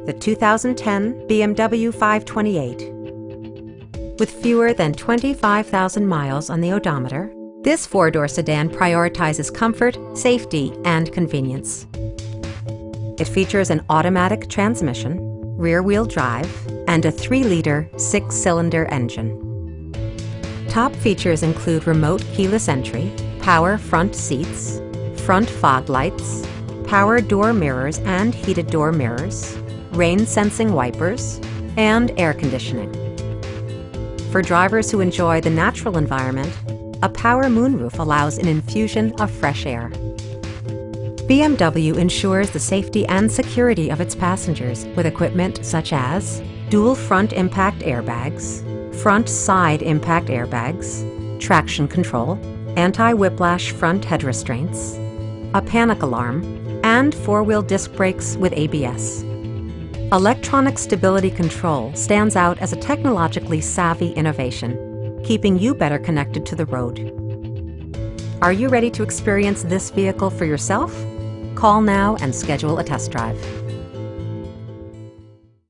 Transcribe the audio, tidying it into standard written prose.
the 2010 BMW 528. With fewer than 25,000 miles on the odometer, this four-door sedan prioritizes comfort, safety, and convenience. It features an automatic transmission, rear-wheel drive, and a 3-liter, 6-cylinder engine. Top features include remote keyless entry, power front seats, front fog lights, power door mirrors and heated door mirrors, rain-sensing wipers, and air conditioning. For drivers who enjoy the natural environment, a power moonroof allows an infusion of fresh air. BMW ensures the safety and security of its passengers with equipment such as dual front impact airbags, front side impact airbags, traction control, anti-whiplash front head restraints, a panic alarm, and four-wheel disc brakes with ABS. Electronic stability control stands out as a technologically savvy innovation, keeping you better connected to the road. Are you ready to experience this vehicle for yourself? Call now and schedule a test drive.